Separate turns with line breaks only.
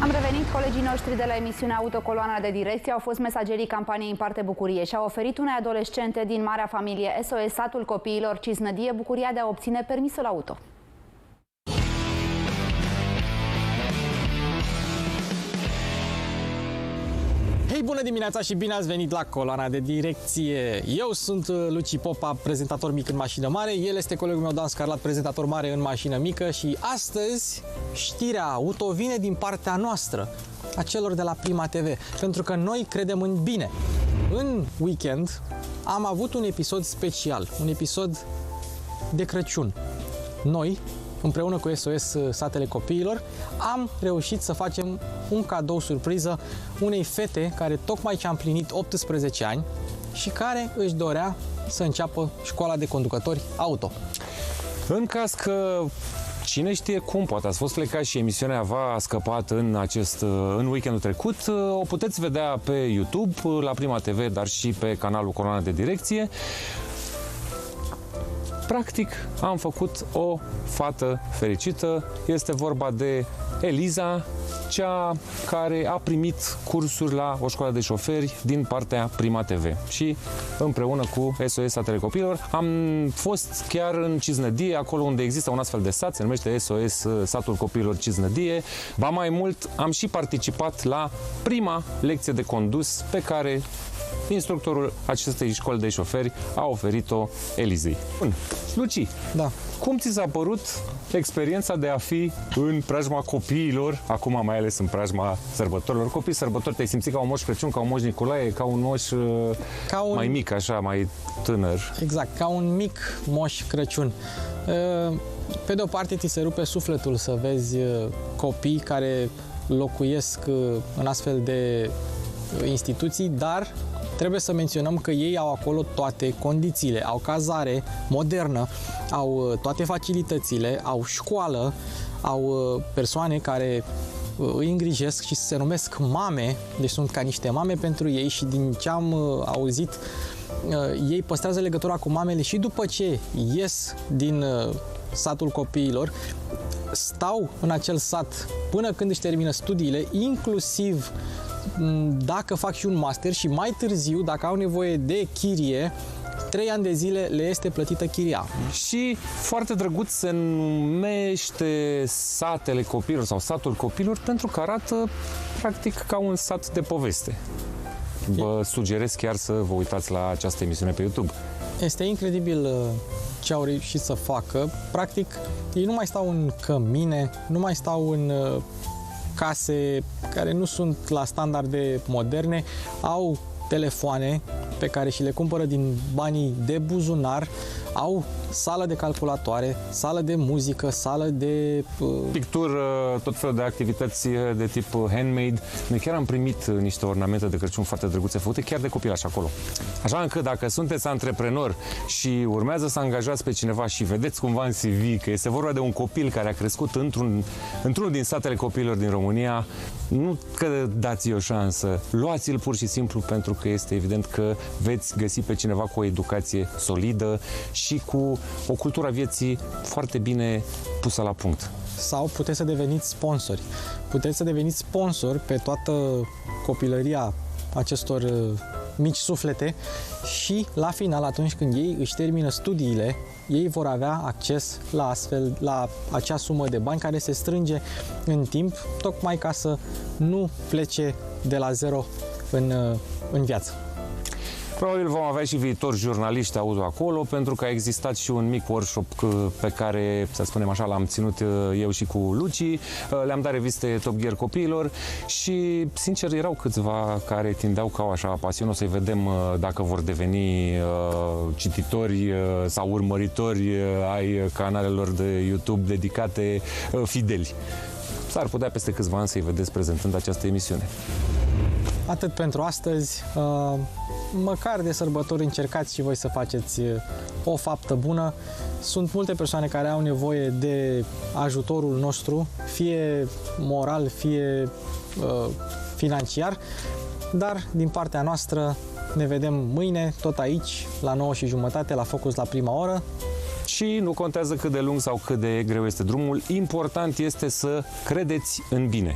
Am revenit, colegii noștri de la emisiunea Autocoloana de Direcție au fost mesagerii campaniei Împarte Bucurie și au oferit unei adolescente din marea familie SOS Satul Copiilor Cisnădie bucuria de a obține permisul auto.
Hei, bună dimineața și bine ați venit la Coloana de Direcție! Eu sunt Luci Popa, prezentator mic în mașină mare, el este colegul meu Dan Scarlat, prezentator mare în mașină mică și astăzi știrea auto vine din partea noastră, a celor de la Prima TV, pentru că noi credem în bine. În weekend am avut un episod special, un episod de Crăciun. Noi, împreună cu SOS Satele Copiilor, am reușit să facem un cadou surpriză unei fete care tocmai ce-a împlinit 18 ani și care își dorea să înceapă școala de conducători auto.
În caz că cine știe cum, poate ați fost plecat și emisiunea v-a scăpat în weekendul trecut, o puteți vedea pe YouTube, la Prima TV, dar și pe canalul Coloana de Direcție. Practic, am făcut o fată fericită. Este vorba de Eliza, cea care a primit cursuri la o școală de șoferi din partea Prima TV. Și împreună cu SOS Satele Copiilor am fost chiar în Cisnădie, acolo unde există un astfel de sat, se numește SOS Satul Copiilor Cisnădie. Ba mai mult, am și participat la prima lecție de condus pe care instructorul acestei școli de șoferi a oferit-o Elizei. Bun. Luci,
Da.
cum ți s-a părut experiența de a fi în preajma copiilor, acum mai ales în preajma sărbătorilor? Copii sărbători, te-ai simțit ca un Moș Crăciun, ca un Moș Nicolae, ca un moș mai mic, așa, mai tânăr? Exact,
ca un mic Moș Crăciun. Pe de o parte, ți se rupe sufletul să vezi copii care locuiesc în astfel de instituții, dar trebuie să menționăm că ei au acolo toate condițiile. Au cazare modernă, au toate facilitățile, au școală, au persoane care îi îngrijesc și se numesc mame, deci sunt ca niște mame pentru ei și din ce am auzit, ei păstrează legătura cu mamele și după ce ies din satul copiilor, stau în acel sat până când își termină studiile, inclusiv dacă fac și un master și mai târziu, dacă au nevoie de chirie, 3 ani de zile le este plătită chiria.
Și foarte drăguț se numește Satele Copiilor sau Satul Copiilor pentru că arată practic ca un sat de poveste. Vă sugerez chiar să vă uitați la această emisiune pe YouTube.
Este incredibil ce au reușit să facă. Practic, ei nu mai stau în cămine, nu mai stau în case care nu sunt la standarde moderne, au telefoane pe care și le cumpără din banii de buzunar, au sală de calculatoare, sală de muzică, sală de
pictură, tot felul de activități de tip handmade. Noi chiar am primit niște ornamente de Crăciun foarte drăguțe făcute chiar de copilași acolo. Așa încât dacă sunteți antreprenor și urmează să angajați pe cineva și vedeți cumva în CV că este vorba de un copil care a crescut într-unul din satele copiilor din România, nu că dați-i o șansă, luați-l pur și simplu pentru că este evident că veți găsi pe cineva cu o educație solidă și cu o cultură a vieții foarte bine pusă la punct.
Sau puteți să deveniți sponsori. Puteți să deveniți sponsori pe toată copilăria acestor mici suflete și la final, atunci când ei își termină studiile, ei vor avea acces la acea sumă de bani care se strânge în timp, tocmai ca să nu plece de la zero în viață.
Probabil vom avea și viitori jurnaliști auto acolo, pentru că a existat și un mic workshop pe care, să spunem așa, l-am ținut eu și cu Luci. Le-am dat reviste Top Gear copiilor și, sincer, erau câțiva care tindeau ca așa pasionos să-i vedem dacă vor deveni cititori sau urmăritori ai canalelor de YouTube dedicate fideli. S-ar putea peste câțiva ani să-i vedeți prezentând această emisiune.
Atât pentru astăzi. Măcar de sărbători încercați și voi să faceți o faptă bună. Sunt multe persoane care au nevoie de ajutorul nostru, fie moral, fie financiar, dar din partea noastră ne vedem mâine, tot aici, la 9:30, la Focus la prima oră.
Și nu contează cât de lung sau cât de greu este drumul, important este să credeți în bine.